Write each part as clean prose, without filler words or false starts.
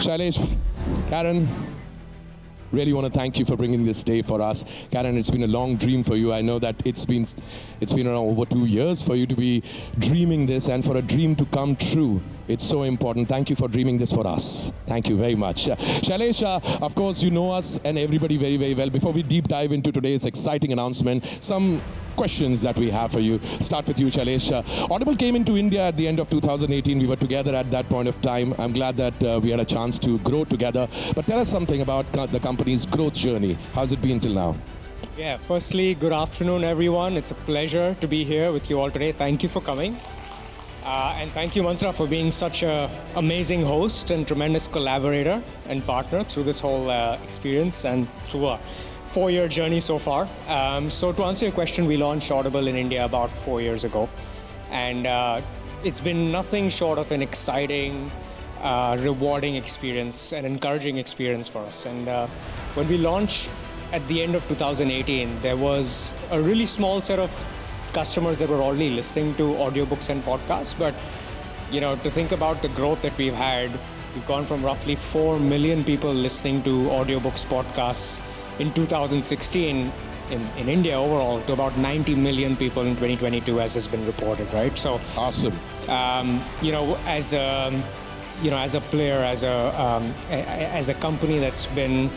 Shailesh, Karen, really want to thank you for bringing this day for us. Karen, it's been a long dream for you. I know that it's been around over 2 years for you to be dreaming this, and for a dream to come true, it's so important. Thank you for dreaming this for us. Thank you very much. Shailesh, of course, you know us and everybody very, very well. Before we deep dive into today's exciting announcement, some questions that we have for you. Start with you, Shailesh. Audible came into India at the end of 2018. We were together at that point of time. I'm glad that we had a chance to grow together. But tell us something about the company's growth journey. How's it been till now? Yeah, firstly, good afternoon, everyone. It's a pleasure to be here with you all today. Thank you for coming. And thank you, Mantra, for being such an amazing host and tremendous collaborator and partner through this whole experience and through a 4-year journey so far. So to answer your question, we launched Audible in India about 4 years ago. And it's been nothing short of an exciting, rewarding experience, an encouraging experience for us. And when we launched at the end of 2018, there was a really small set of customers that were already listening to audiobooks and podcasts. But, to think about the growth that we've had, we've gone from roughly 4 million people listening to audiobooks, podcasts in 2016 in India overall to about 90 million people in 2022, as has been reported, right? So awesome. As a player, as a company that's been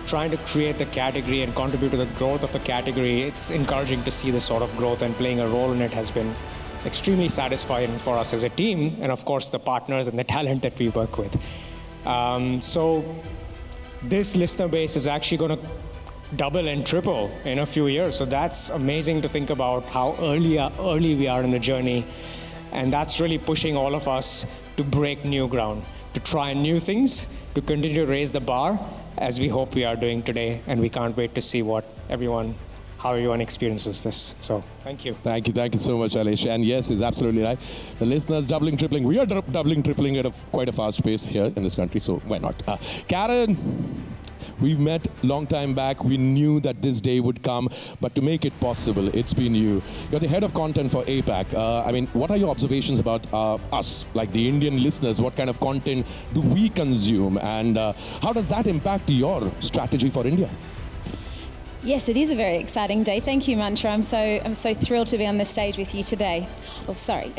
trying to create the category and contribute to the growth of the category, it's encouraging to see this sort of growth, and playing a role in it has been extremely satisfying for us as a team, and of course the partners and the talent that we work with. So this listener base is actually going to double and triple in a few years. So that's amazing to think about how early we are in the journey, and that's really pushing all of us to break new ground, to try new things, to continue to raise the bar, as we hope we are doing today, and we can't wait to see how everyone experiences this. So thank you. Thank you so much, Shailesh. And yes, it's absolutely right. The listeners doubling, tripling. We are doubling, tripling at quite a fast pace here in this country, so why not? Karen, we met long time back. We knew that this day would come, but to make it possible, it's been you. You're the head of content for APAC. What are your observations about us, like the Indian listeners? What kind of content do we consume, and how does that impact your strategy for India? Yes, it is a very exciting day. Thank you, Mantra. I'm so thrilled to be on the stage with you today. Oh, sorry.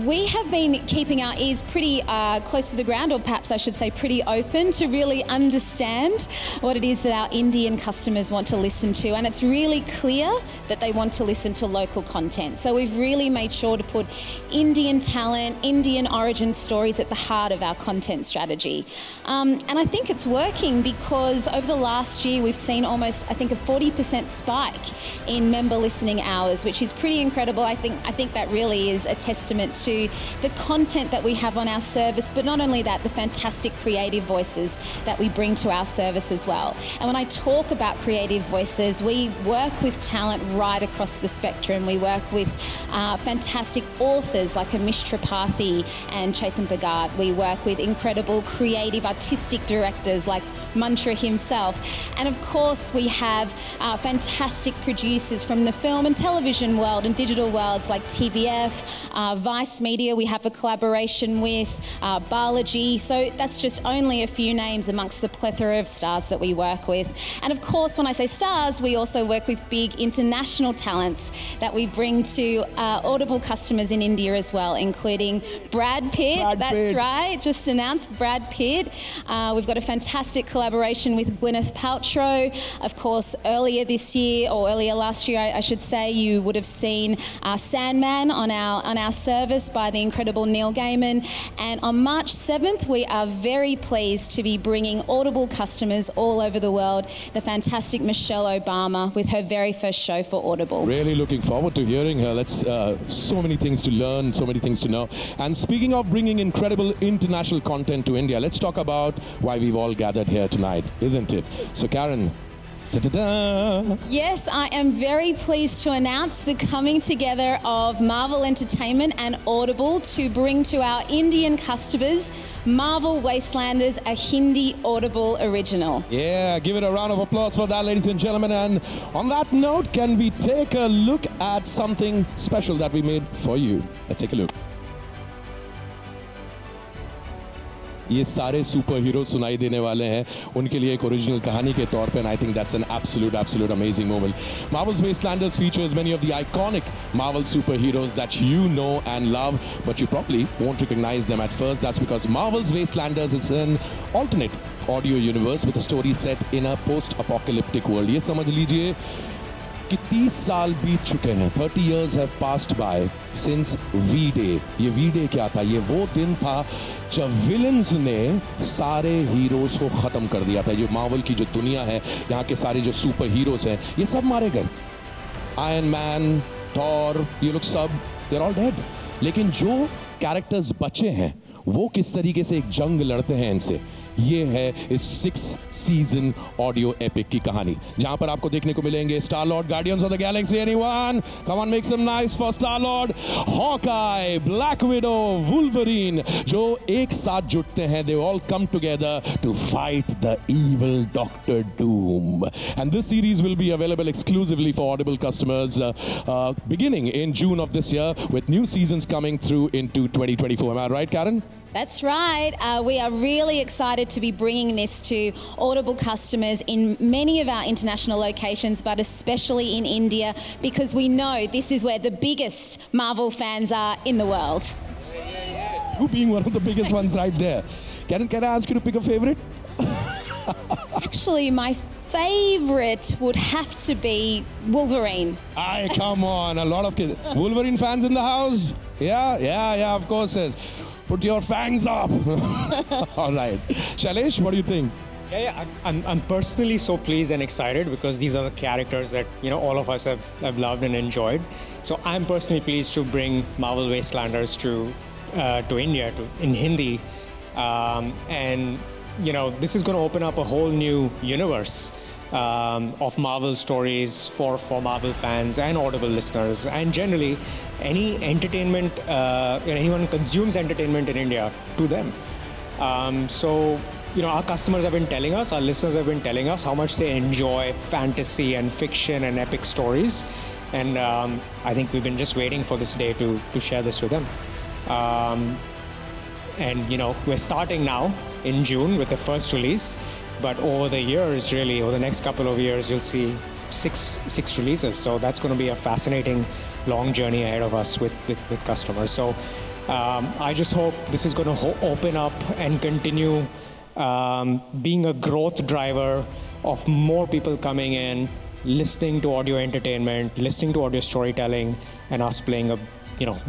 We have been keeping our ears pretty close to the ground, or perhaps I should say pretty open, to really understand what it is that our Indian customers want to listen to. And it's really clear that they want to listen to local content. So we've really made sure to put Indian talent, Indian origin stories at the heart of our content strategy. And I think it's working, because over the last year we've seen almost, I think, a 40% spike in member listening hours, which is pretty incredible. I think that really is a testament to the content that we have on our service, but not only that, the fantastic creative voices that we bring to our service as well. And when I talk about creative voices, we work with talent right across the spectrum. We work with fantastic authors like Amish Tripathi and Chetan Bhagat. We work with incredible creative artistic directors like Mantra himself. And of course, we have fantastic producers from the film and television world and digital worlds like TVF, Vice Media. We have a collaboration with Balaji. So that's just only a few names amongst the plethora of stars that we work with. And of course, when I say stars, we also work with big international talents that we bring to Audible customers in India as well, including Brad Pitt. That's right, just announced Brad Pitt. We've got a fantastic collaboration with Gwyneth Paltrow. Of course, earlier last year, I should say, you would have seen Sandman on our service by the incredible Neil Gaiman. And on March 7th, we are very pleased to be bringing Audible customers all over the world the fantastic Michelle Obama with her very first show for Audible. Really looking forward to hearing her. So many things to learn, so many things to know. And speaking of bringing incredible international content to India, let's talk about why we've all gathered here tonight, isn't it? So Karen, ta-da-da. Yes, I am very pleased to announce the coming together of Marvel Entertainment and Audible to bring to our Indian customers Marvel Wastelanders, a Hindi Audible original. Yeah, give it a round of applause for that, ladies and gentlemen. And on that note, can we take a look at something special that we made for you? Let's take a look. ये सारे super hero सुनाई देने वाले हैं उनके लिए एक original कहानी के तौर पे, and I think that's an absolute amazing moment. Marvel's Wastelanders features many of the iconic Marvel superheroes that you know and love, but you probably won't recognize them at first. That's because Marvel's Wastelanders is an alternate audio universe with a story set in a post-apocalyptic world. ये समझ लीजिए कि 30 साल बीत चुके हैं. 30 years have passed by since V-Day. ये V-Day क्या था? ये वो दिन था जब विलन्स ने सारे हीरोज को ख़त्म कर दिया था. जो मार्वल की जो दुनिया है, यहाँ के सारे जो सुपर हीरोज हैं, ये सब मारे गए. आयरन मैन, थॉर, ये लोग सब, they're all dead. लेकिन जो कैरेक्टर्स बचे हैं, वो किस तरीके से एक जंग लड़ते हैं इनसे, ये है इस 6 सीजन ऑडियो एपिक की कहानी, जहां पर आपको देखने को मिलेंगे Star Lord, Guardians of the Galaxy, anyone come on make some noise for Star Lord, Hawkeye, Black Widow, Wolverine, जो एक साथ जुटते हैं. They all come together to fight the evil Doctor Doom. And this series will be available exclusively for Audible customers beginning in June of this year, with new seasons coming through into 2024. Am I right, Karen? That's right. We are really excited to be bringing this to Audible customers in many of our international locations, but especially in India, because we know this is where the biggest Marvel fans are in the world. You being one of the biggest ones right there. Karen, can I ask you to pick a favorite? Actually, my favorite would have to be Wolverine. Aye, come on. A lot of kids. Wolverine fans in the house? Yeah, of course. Yes. Put your fangs up. All right. Shailesh, what do you think? Yeah, I'm personally so pleased and excited because these are the characters that all of us have loved and enjoyed. So I'm personally pleased to bring Marvel Wastelanders to India in Hindi, and this is going to open up a whole new universe of Marvel stories for Marvel fans and Audible listeners, and generally any entertainment, anyone who consumes entertainment in India, to them. So our customers have been telling us, our listeners have been telling us how much they enjoy fantasy and fiction and epic stories, and I think we've been just waiting for this day to share this with them. And we're starting now in June with the first release, but over the years, really over the next couple of years, you'll see six releases. So that's going to be a fascinating long journey ahead of us with customers. So I just hope this is going to open up and continue being a growth driver of more people coming in, listening to audio entertainment, listening to audio storytelling, and us playing a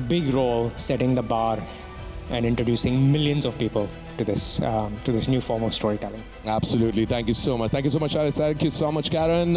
big role setting the bar and introducing millions of people to this new form of storytelling. Absolutely. Thank you so much. Thank you so much, Sharad. Thank you so much, Karen.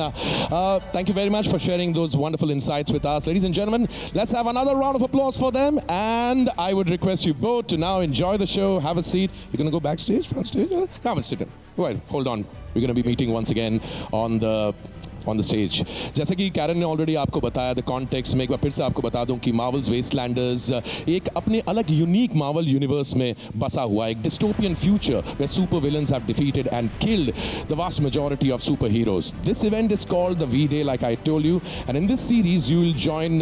Thank you very much for sharing those wonderful insights with us. Ladies and gentlemen, let's have another round of applause for them. And I would request you both to now enjoy the show. Have a seat. You're going to go backstage, front stage? Come and sit down. Go ahead. Hold on. We're going to be meeting once again on the stage. जैसे कि Karen ने already आपको बताया the context में, एक बार फिर से आपको बता दूं कि मार्वल्स वेस्टलैंडर्स एक अपने अलग यूनिक मार्वल यूनिवर्स में बसा हुआ है, एक dystopian future where super villains have defeated and killed the vast majority of super heroes. This event is called the V-Day, like I told you, and in this series you'll join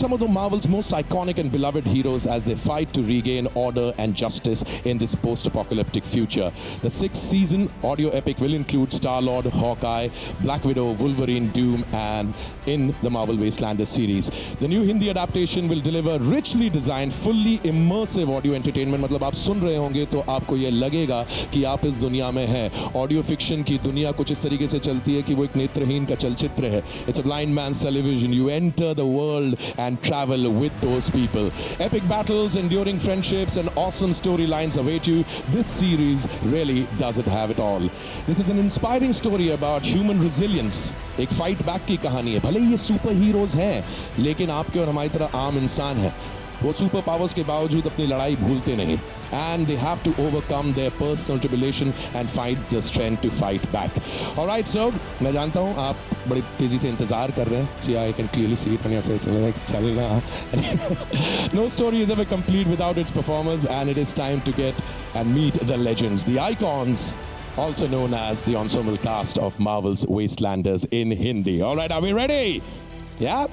some of the Marvel's most iconic and beloved heroes as they fight to regain order and justice in this post-apocalyptic future. The 6th season audio epic will include Star-Lord, Hawkeye, Black Widow, Wolverine, Doom, and in the Marvel Wastelanders series. The new Hindi adaptation will deliver richly designed, fully immersive audio entertainment. मतलब आप सुन रहे होंगे तो आपको ये लगेगा कि आप इस दुनिया में हैं. ऑडियो फिक्शन की दुनिया कुछ इस तरीके से चलती है कि वो एक नेत्रहीन का चलचित्र है. It's a blind man's television. You enter the world and travel with those people. Epic battles, enduring friendships, and awesome storylines await you. This series really does it have it all. This is an inspiring story about human resilience. एक fight back की कहानी है. भले ये super heroes हैं, लेकिन आपके और हमारी तरह आम इंसान है. वो सुपर पावर्स के बावजूद अपनी लड़ाई भूलते नहीं. And they have to overcome their personal tribulation and find the strength to fight back. All right, so मैं जानता हूँ आप बड़ी तेजी से इंतजार कर रहे हैं. See, I can clearly see it on your face. Like, चलना. No story is ever complete without its performers, and it is time to get and meet the legends, the icons, also known as the ensemble cast of Marvel's Wastelanders in Hindi. All right, are we ready? Yeah?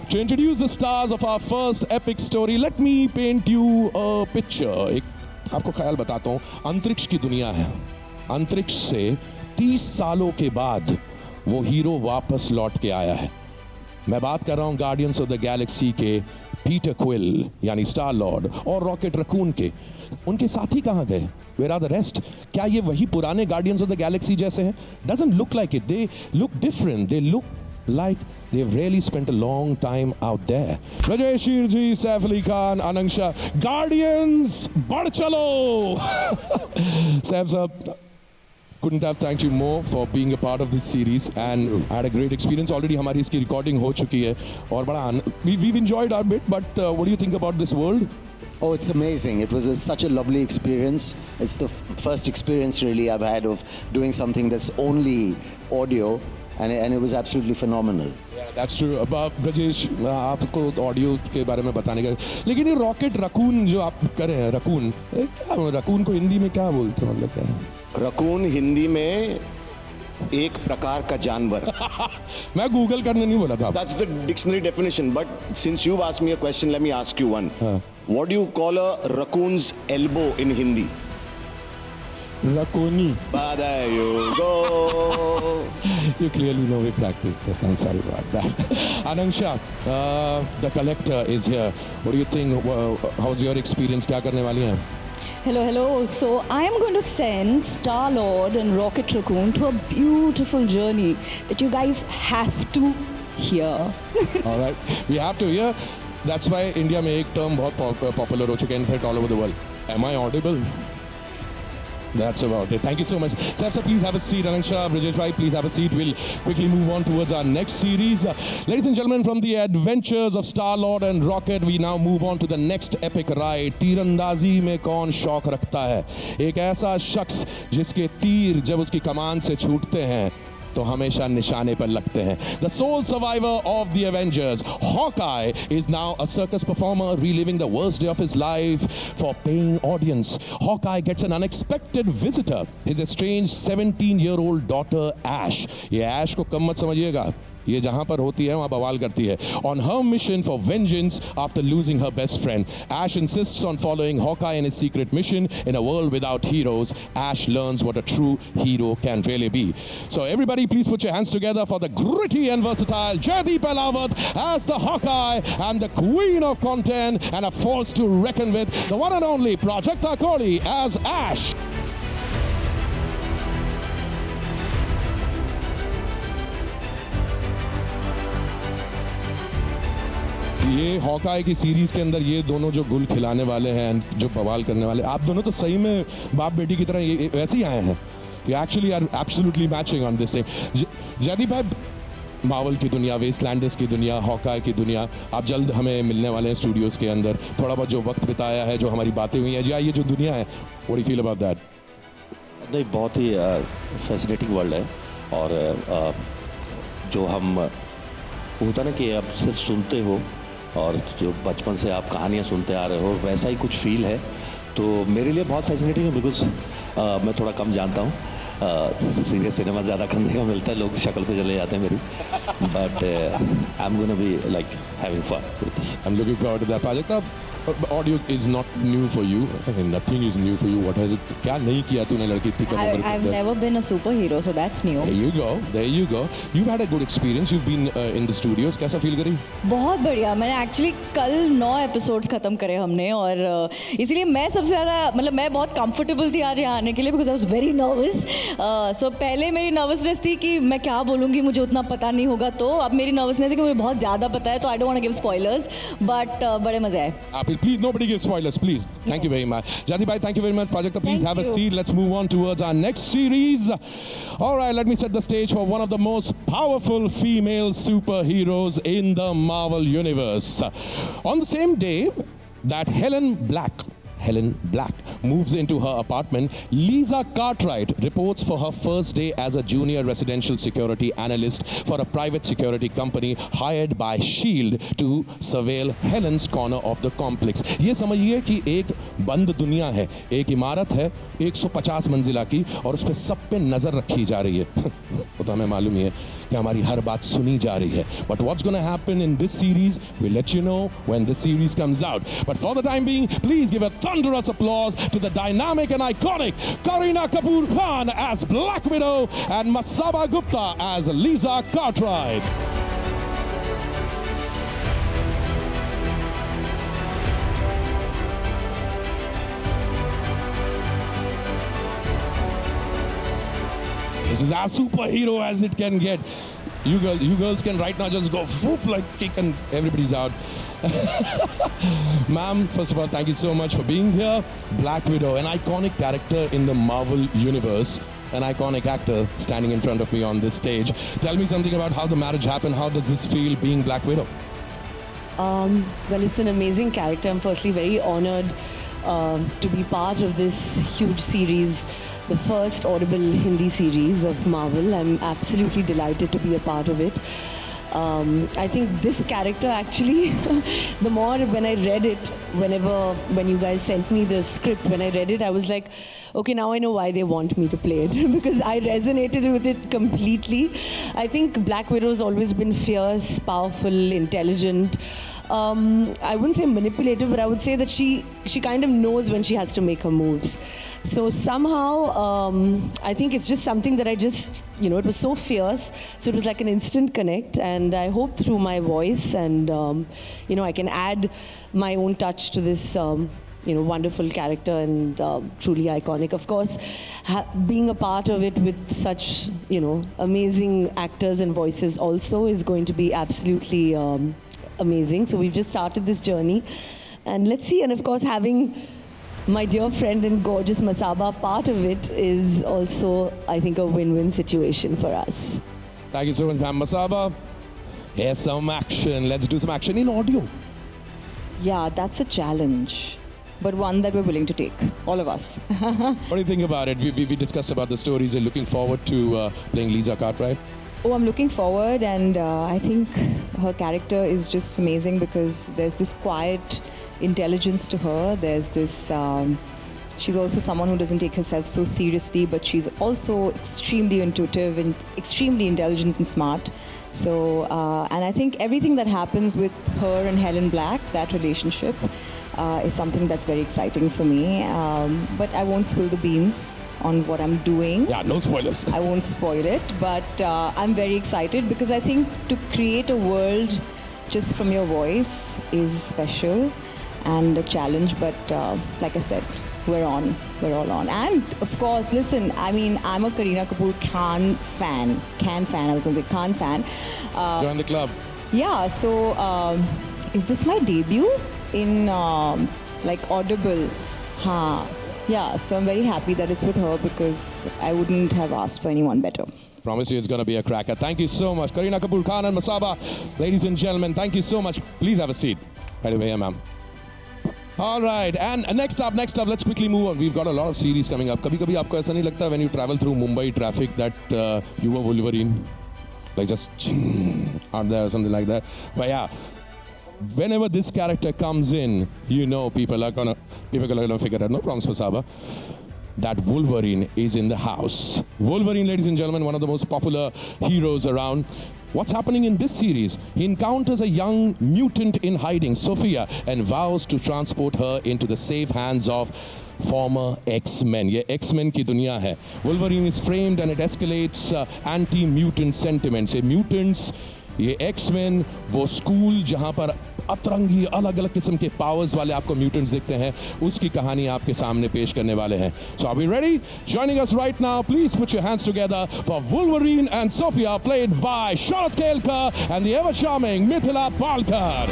To introduce the stars of our first epic story, let me paint you a picture. एक आपको ख्याल बताता हूँ, अंतरिक्ष की दुनिया है, अंतरिक्ष से 30 सालों के बाद वो हीरो वापस लौट के आया है। मैं बात कर रहा हूँ गार्डियंस ऑफ द गैलेक्सी के पीटर क्विल यानी स्टार लॉर्ड और रॉकेट रकून के। उनके साथी कहाँ गए? Where are the rest? क्या ये वही पुराने गार्डियंस ऑफ द गैलेक्सी जैसे हैं? Doesn't look like it, they look different, they look like they've really spent a long time out there. Rajesh Ji, Saif Ali Khan, Anangsha, Guardians, बढ़ चलो! Saif sir, couldn't have thanked you more for being a part of this series and had a great experience. Already हमारी इसकी recording हो चुकी है और बड़ा we've enjoyed our bit, but what do you think about this world? Oh, it's amazing. It was such a lovely experience. It's the first experience really I've had of doing something that's only audio. And it was absolutely phenomenal. Yeah, that's true. Brajesh, आपको audio के बारे में बताने का, लेकिन ये rocket raccoon जो आप कर रहे हैं, रकून क्या, रकून को हिंदी में क्या बोलते हैं, मतलब क्या है? रकून हिंदी में एक प्रकार का जानवर। मैं गूगल करने नहीं बोला था। That's the dictionary definition. But since you've asked me a question, let me ask you one. What do you call a raccoon's elbow in Hindi? Rakoni. There you go. You clearly know we practice this. I'm sorry about that. Anangsha, the collector is here. What do you think? How's your experience? क्या करने वाली हैं? Hello. So I am going to send Star-Lord and Rocket Raccoon to a beautiful journey that you guys have to hear. All right, we have to hear. That's why India में एक term बहुत popular हो चुका है, in fact all over the world. Am I audible? That's about it. Thank you so much. Saif sir, please have a seat. Anangsha, Brajesh bhai, please have a seat. We'll quickly move on towards our next series. Ladies and gentlemen, from the adventures of Star-Lord and Rocket, we now move on to the next epic ride. तीरंदाजी में कौन शौक रखता है? एक ऐसा शख्स जिसके तीर जब उसकी कमान से छूटते हैं तो हमेशा निशाने पर लगते हैं. The sole survivor of the Avengers, Hawkeye, is now a circus performer reliving the worst day of his life for paying audience. Hawkeye gets an unexpected visitor, his estranged 17-year-old daughter Ash. ये Ash को कम मत समझिएगा, ये जहां पर होती है वहां बवाल करती है. On her mission for vengeance after losing her best friend, Ash insists on following Hawkeye in his secret mission. In a world without heroes, Ash learns what a true hero can really be. So everybody please put your hands together for the gritty and versatile Jaideep Ahlawat as the Hawkeye and the queen of content and a force to reckon with, the one and only Prajakta as Ash. ये Hawkeye की series के अंदर ये दोनों जो गुल खिलाने वाले हैं, जो बवाल करने वाले, आप दोनों तो सही में बाप बेटी की तरह ये वैसे ही आए हैं. You actually are absolutely matching on this thing. Jaideep भाई, मार्वल की दुनिया, वेस्टलैंडर्स की दुनिया, हॉकाई की दुनिया, आप जल्द हमें मिलने वाले हैं स्टूडियोज़ के अंदर. थोड़ा बहुत जो वक्त बिताया है, जो हमारी बातें हुई हैं, जी ये जो दुनिया है, what do you feel about that? नहीं, बहुत ही फैसिनेटिंग वर्ल्ड है. और जो हम होता ना कि आप सिर्फ सुनते हो और जो बचपन से आप कहानियाँ सुनते आ रहे हो, वैसा ही कुछ फील है. तो मेरे लिए बहुत फैसिनेटिंग है, बिकॉज मैं थोड़ा कम जानता हूँ. सीरियस सिनेमा ज़्यादा करने का मिलता है, लोग शक्ल पे चले जाते हैं मेरी. But I am gonna be like having fun with this. I'm looking forward to that. Prajakta, audio is not new for you. Nothing is new for you. What has it? क्या नहीं किया तूने लड़की थी कब उम्र? I've never been a superhero, so that's new. There you go. There you go. You've had a good experience. You've been in the studios. कैसा feel करी? बहुत बढ़िया. मैंने एक्चुअली कल 9 एपिसोड्स खत्म करे हमने, और इसीलिए मैं सबसे ज़्यादा, मतलब मैं बहुत कंफर्टेबल थी आज यहाँ आने के लिए, because I was very nervous. So पहले मेरी नर्वसनेस थी कि मैं क्या बोलूँगी, मुझे उतना पता नहीं होगा. तो अब मेरी नर्वसनेस है कि मुझे बहुत ज़्यादा पता है, तो I don't want to give spoilers, but बड़े मज़े आए. Please, nobody gives spoilers, please. Thank you very much. Jaideep bhai, thank you very much. Prajakta, please have a seat. Let's move on towards our next series. All right, let me set the stage for one of the most powerful female superheroes in the Marvel Universe. On the same day that Helen Black moves into her apartment, Lisa Cartwright reports for her first day as a junior residential security analyst for a private security company hired by S.H.I.E.L.D. to surveil Helen's corner of the complex. ये समझिए कि एक बंद दुनिया है, एक इमारत है 150 मंजिला की, और उस पर सब पे नज़र रखी जा रही है. वो तो हमें मालूम ही है कि हमारी हर बात सुनी जा रही है. But what's going to happen in this series, we'll let you know when this series comes out. But for the time being, please give a thunderous applause to the dynamic and iconic Kareena Kapoor Khan as Black Widow and Masaba Gupta as Lisa Cartwright. This is as superhero as it can get. You girls can right now just go whoop like kick and everybody's out. Ma'am, first of all, thank you so much for being here. Black Widow, an iconic character in the Marvel universe, an iconic actor standing in front of me on this stage. Tell me something about how the marriage happened. How does this feel being Black Widow? Well, it's an amazing character. I'm firstly very honored to be part of this huge series, the first Audible Hindi series of Marvel. I'm absolutely delighted to be a part of it. I think this character actually, the more when I read it, when you guys sent me the script, when I read it, I was like, okay, now I know why they want me to play it because I resonated with it completely. I think Black Widow's always been fierce, powerful, intelligent. I wouldn't say manipulative, but I would say that she kind of knows when she has to make her moves. So somehow, I think it's just something that I just, it was so fierce. So it was like an instant connect. And I hope through my voice and, I can add my own touch to this, wonderful character and truly iconic. Of course, being a part of it with such, amazing actors and voices also is going to be absolutely amazing. So we've just started this journey. And let's see. And of course, having my dear friend and gorgeous Masaba part of it is also, I think, a win-win situation for us. Thank you so much, ma'am. Masaba, here's some action. Let's do some action in audio. Yeah, that's a challenge, but one that we're willing to take, all of us. What do you think about it? We discussed about the stories. You're looking forward to playing Lisa Cartwright? Oh, I'm looking forward, and I think her character is just amazing because there's this quiet intelligence to her. There's this, she's also someone who doesn't take herself so seriously, but she's also extremely intuitive and extremely intelligent and smart. So, and I think everything that happens with her and Helen Black, that relationship, is something that's very exciting for me. But I won't spill the beans on what I'm doing. Yeah, no spoilers. I won't spoil it, but I'm very excited because I think to create a world just from your voice is special and a challenge, but like I said, we're all on. And of course, listen, I mean, I'm a Kareena Kapoor Khan fan, I was going to say Khan fan. Join the club. Yeah, so is this my debut in like Audible? Yeah, so I'm very happy that it's with her because I wouldn't have asked for anyone better. Promise you it's going to be a cracker. Thank you so much. Kareena Kapoor Khan and Masaba. Ladies and gentlemen, thank you so much. Please have a seat. Right away here, ma'am. All right, and next up, let's quickly move on. We've got a lot of series coming up. कभी-कभी आपको ऐसा नहीं लगता when you travel through Mumbai traffic that you were Wolverine? Like just out there or something like that. But yeah, whenever this character comes in, people are gonna figure out, no problems, Masaba, that Wolverine is in the house. Wolverine, ladies and gentlemen, one of the most popular heroes around. What's happening in this series? He encounters a young mutant in hiding, Sophia, and vows to transport her into the safe hands of former X-Men. ये X-Men की दुनिया है. Wolverine is framed and it escalates anti-mutant sentiments. ये mutants, ये X-Men, वो school जहाँ पर अतरंगी अलग अलग किस्म के पावर्स वाले आपको म्यूटेंट्स दिखते हैं, उसकी कहानी आपके सामने पेश करने वाले हैं. So are we ready? Joining us right now, please put your hands together for Wolverine and Sophia, played by Sharad and the ever charming Mithila Palkar.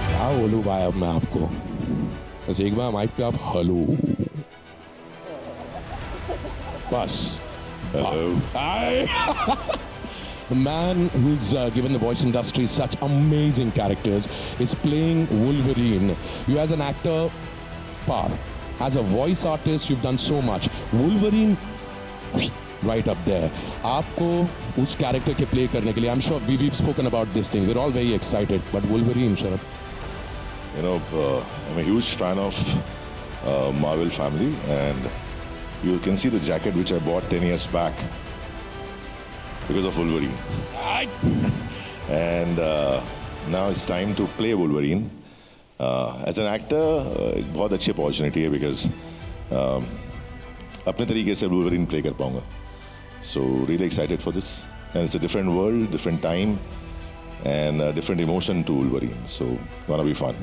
क्या बोलूं भाई अब मैं आपको, बस एक बार माइक पे आप हेलो बस. The man who's given the voice industry such amazing characters is playing Wolverine. You as an actor, as a voice artist, you've done so much. Wolverine right up there. आपको उस character के play करने के लिए, I'm sure we've spoken about this thing. We're all very excited. But Wolverine, Sharad. You know, I'm a huge fan of Marvel family, and you can see the jacket which I bought 10 years back because of Wolverine. And now it's time to play Wolverine. As an actor, एक बहुत अच्छी opportunity है because अपने तरीके से Wolverine play कर पाऊंगा. So really excited for this. And it's a different world, different time, and a different emotion to Wolverine. So gonna be fun.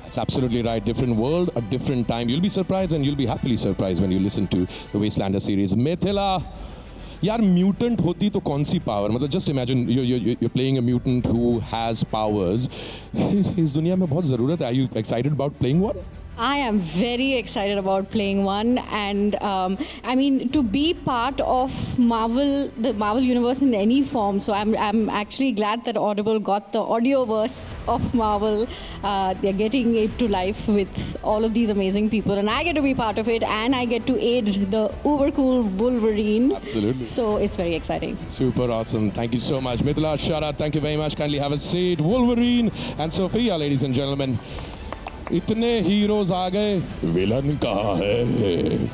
That's absolutely right. Different world, a different time. You'll be surprised and you'll be happily surprised when you listen to the Wastelanders series. Mithila, यार mutant होती तो कौन सी power? मतलब just imagine you're playing a mutant who has powers. इस दुनिया में बहुत ज़रूरत है. Are you excited about playing one? I am very excited about playing one, and I mean, to be part of Marvel, the Marvel universe in any form. So I'm actually glad that Audible got the audioverse of Marvel. They're getting it to life with all of these amazing people, and I get to be part of it, and I get to aid the uber cool Wolverine. Absolutely. So it's very exciting. Super awesome. Thank you so much. Mithila, Sharad, thank you very much. Kindly have a seat. Wolverine and Sophia, ladies and gentlemen. इतने heroes आ गए, villain कहाँ है?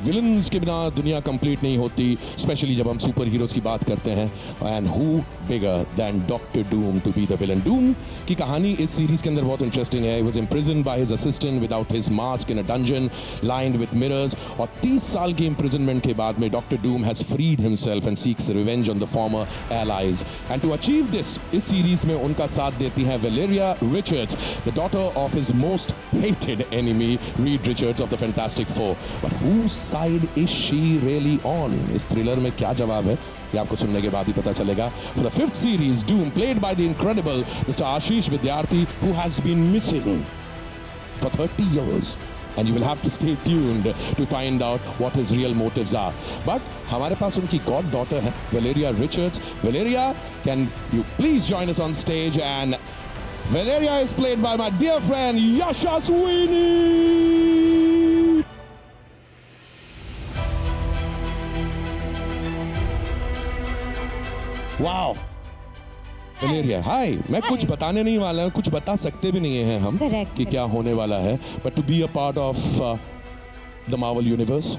Villains के बिना दुनिया complete नहीं होती, specially जब हम सुपर हीरोज की बात करते हैं. And who bigger than Doctor Doom to be the villain. Doom की कहानी इस सीरीज के अंदर बहुत इंटरेस्टिंग है. He was imprisoned by his assistant without his mask in a dungeon lined with mirrors. और 30 साल की इम्प्रिजनमेंट के बाद में Doctor Doom has freed himself and seeks revenge on the former allies. And to achieve this, इस series में उनका साथ देती हैं Valeria Richards, the daughter of his most hated enemy, Reed Richards of the Fantastic Four. But whose side is she really on? इस thriller में क्या जवाब है? ये आपको सुनने के बाद ही पता चलेगा. For the 5th series, Doom, played by the incredible Mr. Ashish Vidyarthi, who has been missing for 30 years. And you will have to stay tuned to find out what his real motives are. But हमारे पास उनकी goddaughter है, Valeria Richards. Valeria, can you please join us on stage? And Valeria is played by my dear friend Yasha Sweeney. Wow. Valeria, hi. मैं कुछ बताने नहीं वाला हूँ, कुछ बता सकते भी नहीं हैं हम कि क्या होने वाला है. But to be a part of the Marvel universe,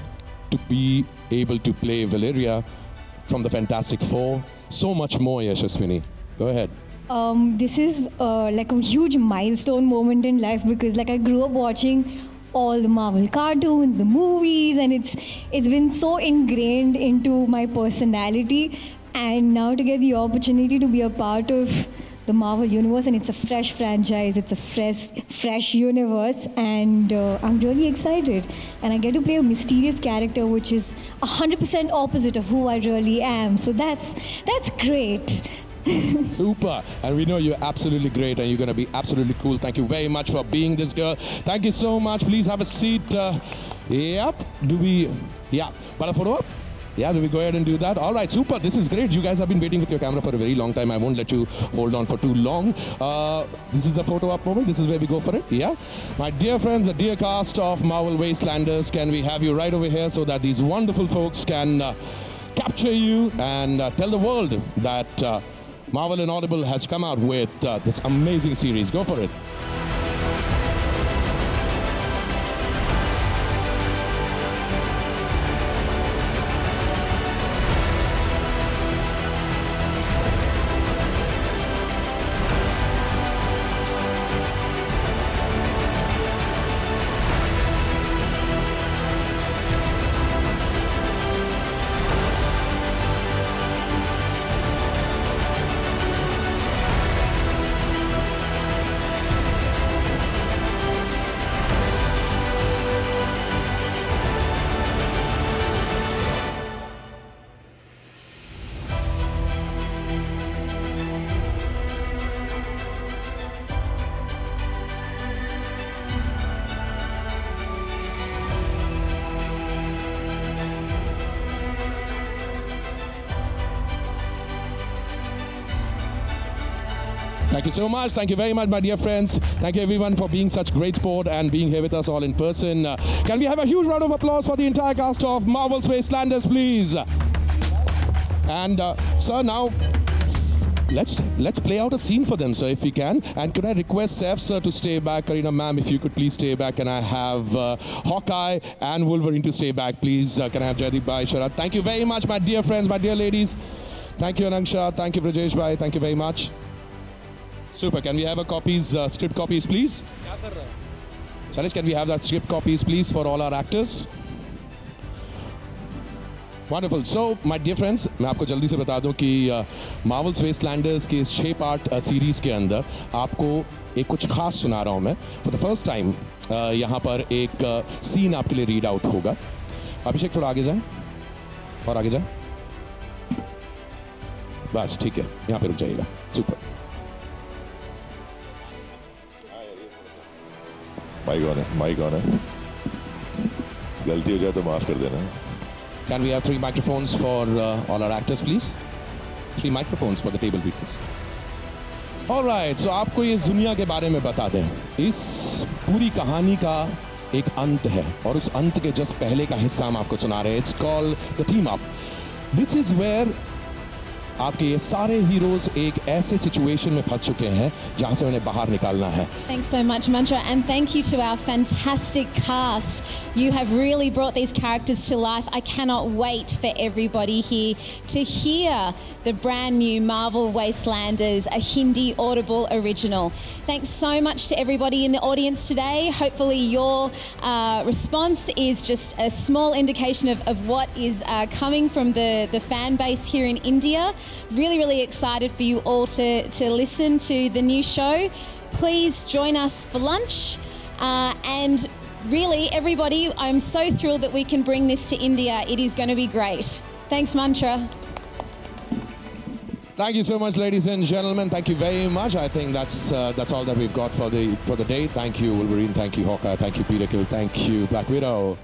to be able to play Valeria from the Fantastic Four, so much more, Yasha Sweeney. Go ahead. This is like a huge milestone moment in life because like I grew up watching all the Marvel cartoons, the movies, and it's been so ingrained into my personality. And now to get the opportunity to be a part of the Marvel universe, and it's a fresh franchise, it's a fresh universe, and I'm really excited. And I get to play a mysterious character which is 100% opposite of who I really am. So that's great. Super. And we know you're absolutely great and you're going to be absolutely cool. Thank you very much for being this girl. Thank you so much. Please have a seat. Yep. But a photo up? Yeah, do we go ahead and do that? All right, super. This is great. You guys have been waiting with your camera for a very long time. I won't let you hold on for too long. This is a photo up moment. This is where we go for it. Yeah. My dear friends, the dear cast of Marvel Wastelanders, can we have you right over here so that these wonderful folks can capture you and tell the world that Marvel and Audible has come out with this amazing series. Go for it. Thank you so much. Thank you very much, my dear friends. Thank you everyone for being such great sport and being here with us all in person. Can we have a huge round of applause for the entire cast of Marvel's Wastelanders, please? And sir, now let's play out a scene for them, sir, if we can. And could I request Saif sir to stay back? Kareena ma'am, if you could please stay back. And I have Hawkeye and Wolverine to stay back, please. Can I have Jaideep bhai, Sharad? Thank you very much, my dear friends, my dear ladies. Thank you, Anangsha. Thank you, Brajesh bhai. Thank you very much. Super. Can we have a copies, script copies, please? Challenge, can we have that script copies, please, for all our actors? Wonderful. So, my dear friends, मैं आपको जल्दी से बता दूं कि Marvel's Wastelanders के इस 6 part series के अंदर आपको एक कुछ खास सुना रहा हूं मैं. For the first time यहाँ पर एक सीन आपके लिए रीड आउट होगा. अभिषेक थोड़ा आगे जाएं और आगे जाएं. बस ठीक है, यहाँ पे रुक जाइएगा. सुपर. माइक ऑन है. गलती हो जाए तो माफ कर देना. Can we have 3 microphones for all our actors, please? 3 microphones for the table beaters. All right, so आपको ये दुनिया के बारे में बता दें. इस पूरी कहानी का एक अंत है और उस अंत के जस्ट पहले का हिस्सा हम आपको सुना रहे हैं. It's called the team up. This is where आपके ये सारे हीरोज एक ऐसे सिचुएशन में फंस चुके हैं जहां से उन्हें बाहर निकालना है. Thanks so much, Mantra, and thank you to our fantastic cast. You have really brought these characters to life. I cannot wait for everybody here to hear the brand new Marvel Wastelanders, a Hindi Audible original. Thanks so much to everybody in the audience today. Hopefully your response is just a small indication of what is coming from the fan base here in India. Really, really excited for you all to listen to the new show. Please join us for lunch. And really, everybody, I'm so thrilled that we can bring this to India. It is going to be great. Thanks, Mantra. Thank you so much, ladies and gentlemen. Thank you very much. I think that's all that we've got for the day. Thank you, Wolverine. Thank you, Hawkeye. Thank you, Peter Kill. Thank you, Black Widow.